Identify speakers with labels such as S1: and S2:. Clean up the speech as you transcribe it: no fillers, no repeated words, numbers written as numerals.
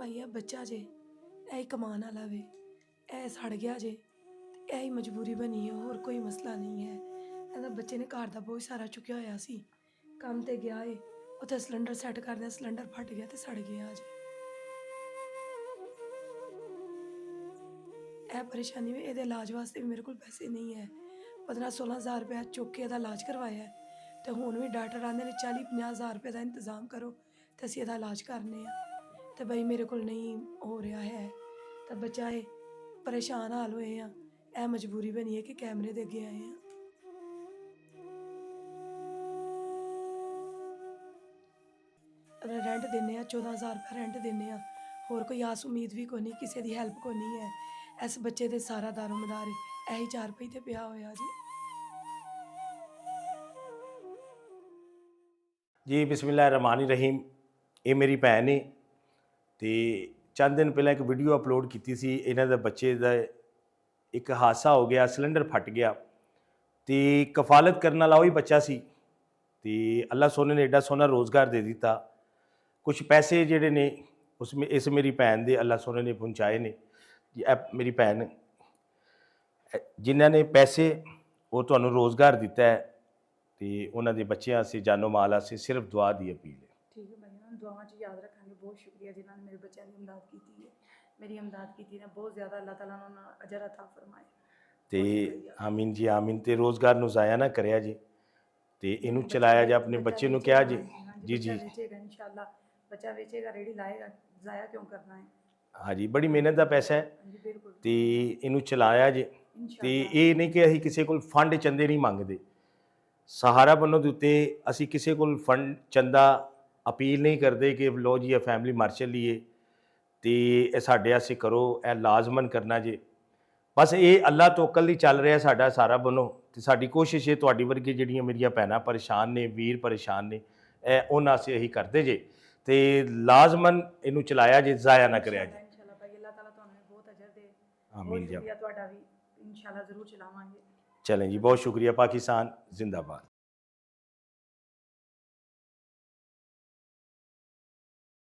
S1: भाई ਇਹ ਬੱਚਾ ਜੇ ਇਹ ਹੀ ਕਮਾਉਣ ਵਾਲਾ ਵੇ, ਇਹ ਸੜ ਗਿਆ ਜੇ ਤੇ ਇਹ ਹੀ ਮਜਬੂਰੀ ਬਣੀ ਹੈ, ਹੋਰ ਕੋਈ ਮਸਲਾ ਨਹੀਂ ਹੈ। ਇਹਦਾ ਬੱਚੇ ਨੇ ਘਰ ਦਾ ਬਹੁਤ ਸਾਰਾ ਚੁੱਕਿਆ ਹੋਇਆ ਸੀ, ਕੰਮ ਤੇ ਗਿਆ ਏ, ਉੱਥੇ ਸਿਲੰਡਰ ਸੈੱਟ ਕਰਦਿਆਂ ਸਿਲੰਡਰ ਫਟ ਗਿਆ ਤੇ ਸੜ ਗਿਆ ਜੇ। ਇਹ ਪਰੇਸ਼ਾਨੀ ਵੀ ਇਹਦੇ ਇਲਾਜ ਵਾਸਤੇ ਵੀ ਮੇਰੇ ਕੋਲ ਪੈਸੇ ਨਹੀਂ ਹੈ। 15-16 ਹਜ਼ਾਰ ਰੁਪਇਆ ਚੁੱਕ ਕੇ ਇਹਦਾ ਇਲਾਜ ਕਰਵਾਇਆ ਹੈ ਤੇ ਹੁਣ ਵੀ ਡਾਕਟਰ ਆਂਦੇ ਨੇ 40-50 ਹਜ਼ਾਰ ਰੁਪਏ ਦਾ ਇੰਤਜ਼ਾਮ ਕਰੋ ਤੇ ਅਸੀਂ ਇਹਦਾ ਇਲਾਜ ਕਰਨੇ ਆ। ਤੇ ਬਈ ਮੇਰੇ ਕੋਲ ਨਹੀਂ ਹੋ ਰਿਹਾ ਹੈ ਤਾਂ ਬੱਚਾ ਇਹ ਪਰੇਸ਼ਾਨ ਹਾਲ ਹੋਏ ਆ। ਇਹ ਮਜਬੂਰੀ ਬਣੀ ਹੈ ਕਿ ਕੈਮਰੇ ਦੇ ਅੱਗੇ ਆਏ ਆ। ਰੈਂਟ ਦਿੰਦੇ ਆ, 14,000 ਰੁਪਏ ਰੈਂਟ ਦਿੰਦੇ ਆ। ਹੋਰ ਕੋਈ ਆਸ ਉਮੀਦ ਵੀ ਕੋਈ ਨਹੀਂ, ਕਿਸੇ ਦੀ ਹੈਲਪ ਕੋਈ ਨਹੀਂ ਹੈ। ਇਸ ਬੱਚੇ ਦੇ ਸਾਰਾ ਦਾਰੋਮਦਾਰ ਇਹੀ 4 ਰੁਪਏ ਤੇ ਪਿਆ ਹੋਇਆ ਜੀ।
S2: जी बिस्मिल्लाहिर्रहमानिर्रहीम। ये मेरी भैन है तो चंद दिन पहले एक वीडियो अपलोड की सी। इन्हां दे बच्चे का एक हादसा हो गया, सिलेंडर फट गया तो कफालत करने वाला वही बच्चा सी। तो अल्लाह सोने ने एडा सोना रोज़गार दे दिता। कुछ पैसे जिहड़े ने उसमें इस मेरी भैन दे अल्लाह सोने ने पहुँचाए ने। मेरी भैन जिन्हां ने पैसे वो तुहानूं रोज़गार दिता है तो उन्होंने बच्चों से जानो माल से सिर्फ दुआ की अपील है।
S3: ठीक है भाई, हम दुआवां च याद रखेंगे। बहुत शुक्रिया जिन्होंने मेरे बच्चों की इमदाद की है, मेरी इमदाद की ने बहुत ज़्यादा। अल्लाह ताला ने अजर अता फरमाए
S2: तो आमीन जी आमीन। तो रोज़गार नूं ज़ाया ना करिया जी, तो इनू चलाया जा। अपने बच्चे नूं कहा जी जी जी
S3: बेचेगा इंशाल्लाह, बच्चा बेचेगा, रेडी लाएगा, ज़ाया क्यों करना है।
S2: हाँ जी, बड़ी मेहनत का पैसा है
S3: बिल्कुल।
S2: तो इनू चलाया जी। तो ये नहीं कि असीं किसी को फंड चंदे नहीं मंगते। सहारा बनों के उत्ते असीं किसी को फंड चंदा अपील नहीं करते कि लो जी फैमिली मर चलीए तो यह साढ़े आसे करो, यह लाजमन करना जे। बस ये अल्लाह तोकल ही चल रहा साडा सारा बनों। तो साडी कोशिश है तुहाडी वर्गी जिहड़ियां मेरियां भैणां परेशान ने, वीर परेशान ने, उन्हां आसे असीं करते जे। तो लाजमन इनू चलाया जे, ज़ाया ना करिया जे।
S3: इंशाल्लाह भाई, अल्लाह ताला तुहानूं बहुत अजर दे।
S2: आमीन जी।
S3: तुहाडा भी इंशाल्लाह ज़रूर चलावांगे।
S2: चलें जी, बहुत शुक्रिया। पाकिस्तान जिंदाबाद।